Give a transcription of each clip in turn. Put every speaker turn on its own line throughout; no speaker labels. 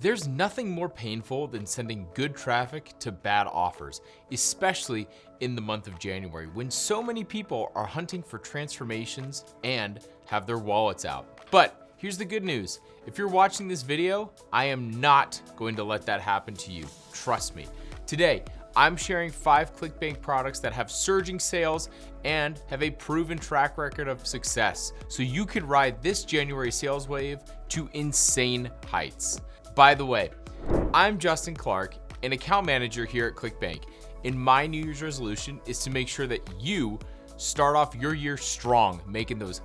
There's nothing more painful than sending good traffic to bad offers, especially in the month of January when so many people are hunting for transformations and have their wallets out. But here's the good news. If you're watching this video, I am not going to let that happen to you. Trust me. Today, I'm sharing 5 ClickBank products that have surging sales and have a proven track record of success, so you could ride this January sales wave to insane heights. By the way, I'm Justin Clark, an account manager here at ClickBank, and my New Year's resolution is to make sure that you start off your year strong, making those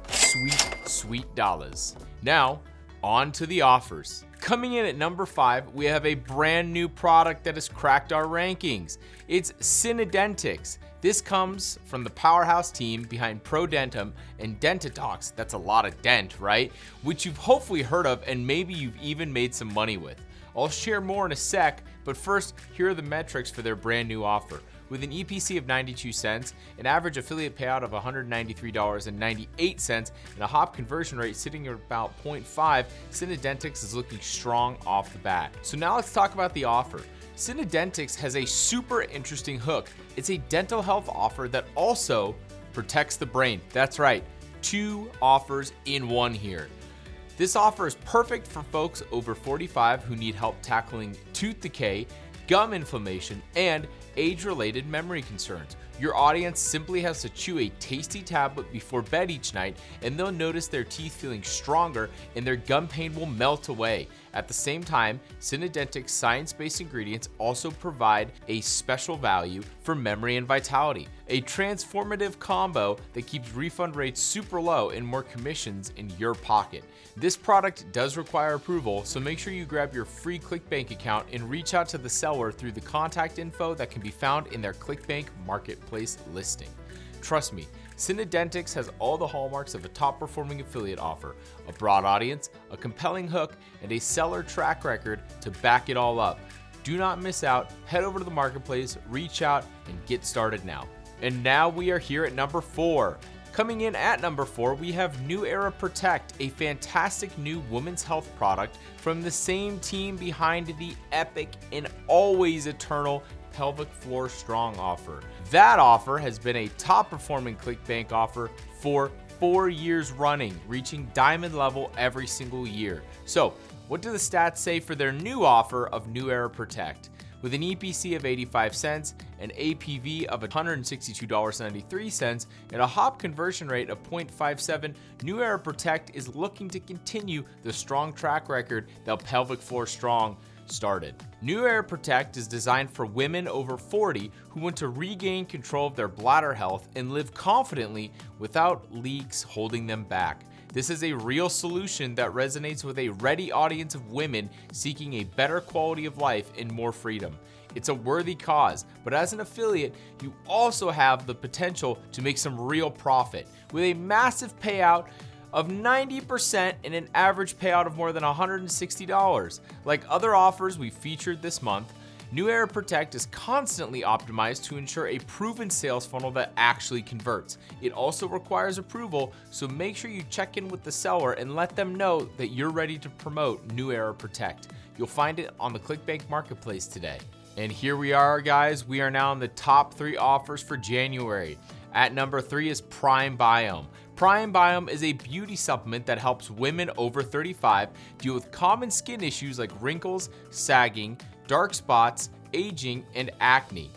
sweet dollars. Now, on to the offers. Coming in at number 5, we have a brand new product that has cracked our rankings. It's Synodentics. This comes from the powerhouse team behind ProDentum and Dentitox. That's a lot of dent, right? Which you've hopefully heard of and maybe you've even made some money with. I'll share more in a sec, but first, here are the metrics for their brand new offer. With an EPC of 92 cents, an average affiliate payout of $193.98, and a hop conversion rate sitting at about 0.5, Synodentics is looking strong off the bat. So now let's talk about the offer. Synodentics has a super interesting hook. It's a dental health offer that also protects the brain. That's right, 2 offers in one here. This offer is perfect for folks over 45 who need help tackling tooth decay, gum inflammation, and age-related memory concerns. Your audience simply has to chew a tasty tablet before bed each night, and they'll notice their teeth feeling stronger and their gum pain will melt away. At the same time, Synodentics science-based ingredients also provide a special value for memory and vitality, a transformative combo that keeps refund rates super low and more commissions in your pocket. This product does require approval, so make sure you grab your free ClickBank account and reach out to the seller through the contact info that can be found in their ClickBank marketplace listing. Trust me, Synodentics has all the hallmarks of a top-performing affiliate offer: a broad audience, a compelling hook, and a seller track record to back it all up. Do not miss out. Head over to the marketplace, reach out, and get started now. And now we are here at number 4. Coming in at number 4, we have New Era Protect, a fantastic new women's health product from the same team behind the epic and always eternal Pelvic Floor Strong offer. That offer has been a top-performing ClickBank offer for 4 years running, reaching diamond level every single year. So, what do the stats say for their new offer of New Era Protect? With an EPC of 85 cents, an APV of $162.93, and a hop conversion rate of 0.57, New Era Protect is looking to continue the strong track record that Pelvic Floor Strong started. New Era Protect is designed for women over 40 who want to regain control of their bladder health and live confidently without leaks holding them back. This is a real solution that resonates with a ready audience of women seeking a better quality of life and more freedom. It's a worthy cause, but as an affiliate, you also have the potential to make some real profit. With a massive payout of 90% and an average payout of more than $160. Like other offers we featured this month, New Era Protect is constantly optimized to ensure a proven sales funnel that actually converts. It also requires approval, so make sure you check in with the seller and let them know that you're ready to promote New Era Protect. You'll find it on the ClickBank marketplace today. And here we are, guys. We are now in the top 3 offers for January. At number 3 is Prime Biome. Prime Biome is a beauty supplement that helps women over 35 deal with common skin issues like wrinkles, sagging, dark spots, aging, and acne.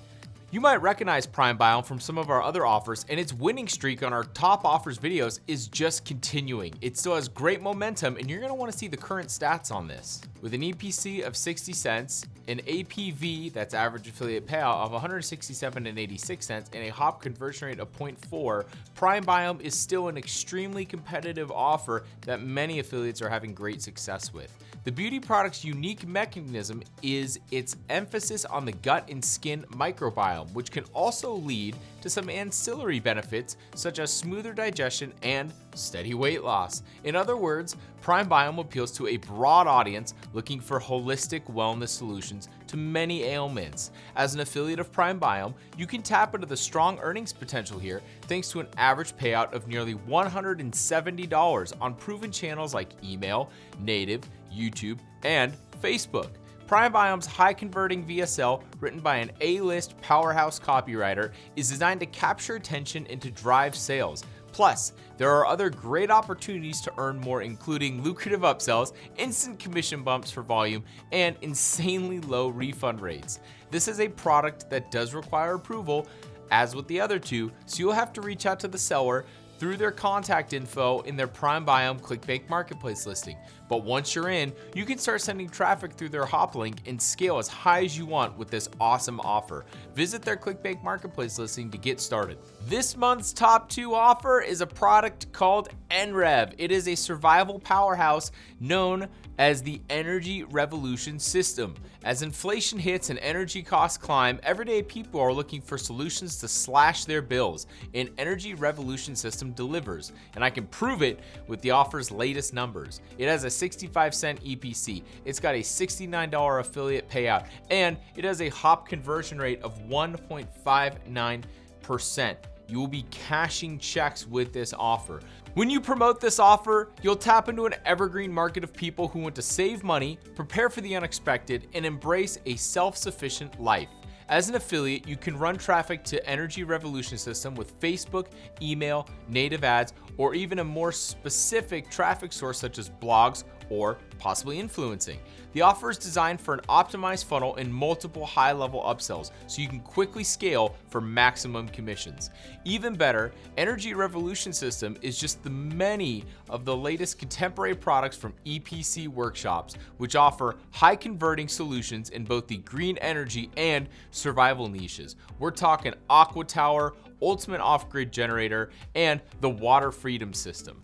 You might recognize Prime Biome from some of our other offers, and its winning streak on our top offers videos is just continuing. It still has great momentum, and you're going to want to see the current stats on this. With an EPC of 60 cents, an APV, that's average affiliate payout, of $167.86, and a hop conversion rate of 0.4, Prime Biome is still an extremely competitive offer that many affiliates are having great success with. The beauty product's unique mechanism is its emphasis on the gut and skin microbiome, which can also lead to some ancillary benefits such as smoother digestion and steady weight loss. In other words, Prime Biome appeals to a broad audience looking for holistic wellness solutions to many ailments. As an affiliate of Prime Biome, you can tap into the strong earnings potential here thanks to an average payout of nearly $170 on proven channels like email, native, YouTube, and Facebook. PrimeBiom's high-converting VSL, written by an A-list powerhouse copywriter, is designed to capture attention and to drive sales. Plus, there are other great opportunities to earn more, including lucrative upsells, instant commission bumps for volume, and insanely low refund rates. This is a product that does require approval, as with the other two, so you'll have to reach out to the seller through their contact info in their PrimeBiome ClickBank marketplace listing. But once you're in, you can start sending traffic through their hop link and scale as high as you want with this awesome offer. Visit their ClickBank marketplace listing to get started. This month's top 2 offer is a product called NREV. It is a survival powerhouse known as the Energy Revolution System. As inflation hits and energy costs climb, everyday people are looking for solutions to slash their bills. An Energy Revolution System delivers, and I can prove it with the offer's latest numbers. It has a 65-cent EPC, it's got a $69 affiliate payout, and it has a hop conversion rate of 1.59%. You will be cashing checks with this offer. When you promote this offer, you'll tap into an evergreen market of people who want to save money, prepare for the unexpected, and embrace a self-sufficient life. As an affiliate, you can run traffic to Energy Revolution System with Facebook, email, native ads, or even a more specific traffic source such as blogs or possibly influencing. The offer is designed for an optimized funnel and multiple high-level upsells, so you can quickly scale for maximum commissions. Even better, Energy Revolution System is just the many of the latest contemporary products from EPC workshops, which offer high-converting solutions in both the green energy and survival niches. We're talking Aqua Tower, Ultimate Off-Grid Generator, and the Water Freedom System.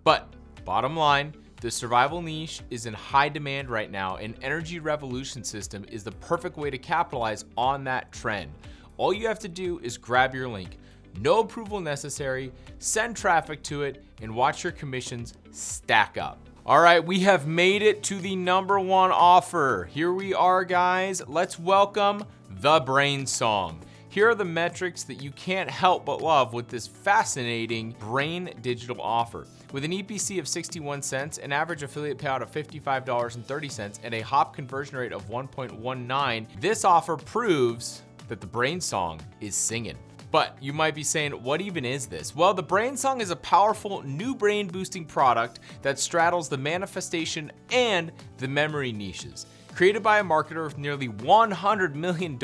But bottom line, the survival niche is in high demand right now, and Energy Revolution System is the perfect way to capitalize on that trend. All you have to do is grab your link. No approval necessary, send traffic to it, and watch your commissions stack up. All right, we have made it to the number 1 offer. Here we are, guys. Let's welcome the Brain Song. Here are the metrics that you can't help but love with this fascinating brain digital offer. With an EPC of 61 cents, an average affiliate payout of $55.30, and a hop conversion rate of 1.19, this offer proves that the Brain Song is singing. But you might be saying, what even is this? Well, the Brain Song is a powerful new brain boosting product that straddles the manifestation and the memory niches. Created by a marketer with nearly $100 million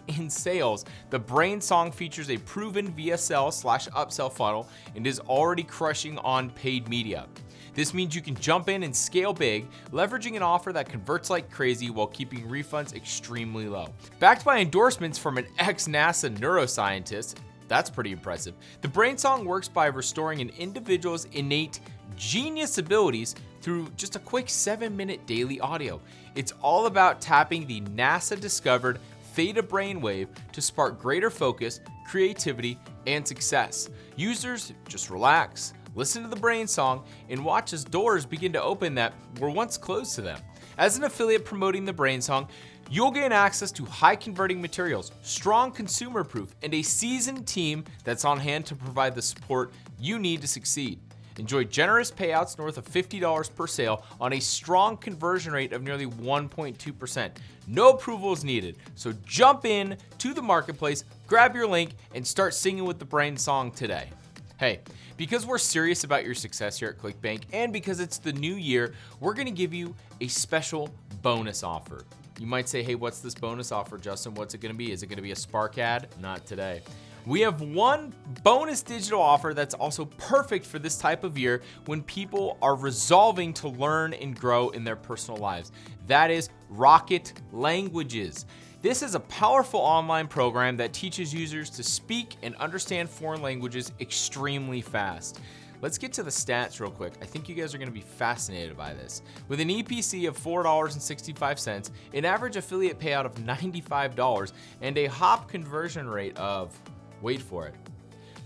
in sales, the Brain Song features a proven VSL/upsell funnel and is already crushing on paid media. This means you can jump in and scale big, leveraging an offer that converts like crazy while keeping refunds extremely low. Backed by endorsements from an ex-NASA neuroscientist, that's pretty impressive. The Brain Song works by restoring an individual's innate genius abilities through just a quick 7-minute daily audio. It's all about tapping the NASA-discovered theta brainwave to spark greater focus, creativity, and success. Users just relax, listen to the Brain Song, and watch as doors begin to open that were once closed to them. As an affiliate promoting the Brain Song, you'll gain access to high-converting materials, strong consumer proof, and a seasoned team that's on hand to provide the support you need to succeed. Enjoy generous payouts north of $50 per sale on a strong conversion rate of nearly 1.2%. No approval is needed, so jump in to the marketplace, grab your link, and start singing with the Brain Song today. Hey, because we're serious about your success here at ClickBank, and because it's the new year, we're gonna give you a special bonus offer. You might say, hey, what's this bonus offer, Justin? What's it gonna be? Is it gonna be a Spark ad? Not today. We have one bonus digital offer that's also perfect for this type of year when people are resolving to learn and grow in their personal lives. That is Rocket Languages. This is a powerful online program that teaches users to speak and understand foreign languages extremely fast. Let's get to the stats real quick. I think you guys are gonna be fascinated by this. With an EPC of $4.65, an average affiliate payout of $95, and a hop conversion rate of, wait for it,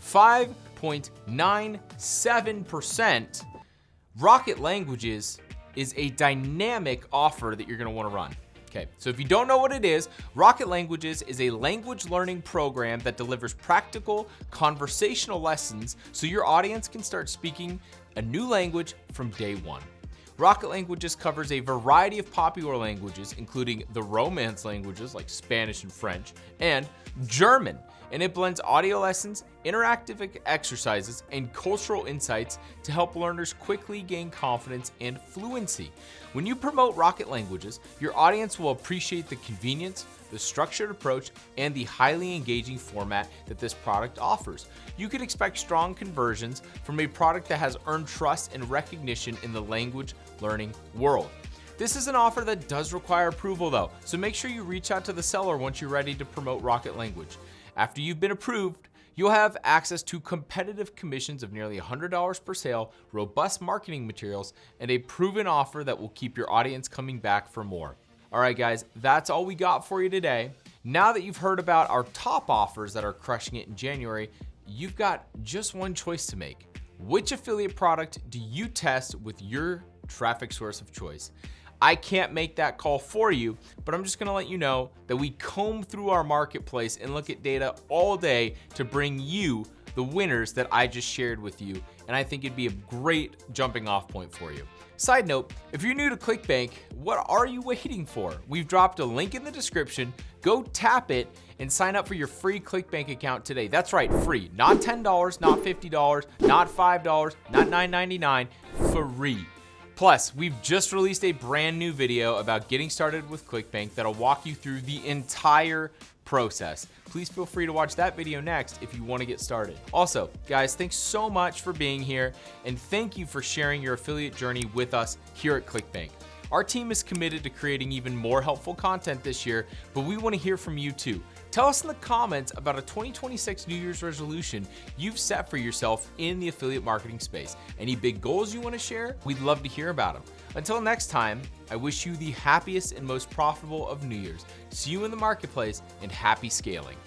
5.97%, Rocket Languages is a dynamic offer that you're gonna wanna run. Okay, so if you don't know what it is, Rocket Languages is a language learning program that delivers practical conversational lessons so your audience can start speaking a new language from day one. Rocket Languages covers a variety of popular languages, including the Romance languages like Spanish and French, and German, and it blends audio lessons, interactive exercises, and cultural insights to help learners quickly gain confidence and fluency. When you promote Rocket Languages, your audience will appreciate the convenience, the structured approach, and the highly engaging format that this product offers. You can expect strong conversions from a product that has earned trust and recognition in the language learning world. This is an offer that does require approval though, so make sure you reach out to the seller once you're ready to promote Rocket Language. After you've been approved, you'll have access to competitive commissions of nearly $100 per sale, robust marketing materials, and a proven offer that will keep your audience coming back for more. All right, guys, that's all we got for you today. Now that you've heard about our top offers that are crushing it in January, you've got just one choice to make. Which affiliate product do you test with your traffic source of choice? I can't make that call for you, but I'm just gonna let you know that we comb through our marketplace and look at data all day to bring you the winners that I just shared with you, and I think it'd be a great jumping off point for you. Side note, if you're new to ClickBank, what are you waiting for? We've dropped a link in the description. Go tap it and sign up for your free ClickBank account today. That's right, free. Not $10, not $50, not $5, not $9.99, free. Plus, we've just released a brand new video about getting started with ClickBank that'll walk you through the entire process. Please feel free to watch that video next if you want to get started. Also, guys, thanks so much for being here, and thank you for sharing your affiliate journey with us here at ClickBank. Our team is committed to creating even more helpful content this year, but we want to hear from you too. Tell us in the comments about a 2026 New Year's resolution you've set for yourself in the affiliate marketing space. Any big goals you want to share? We'd love to hear about them. Until next time, I wish you the happiest and most profitable of New Year's. See you in the marketplace, and happy scaling.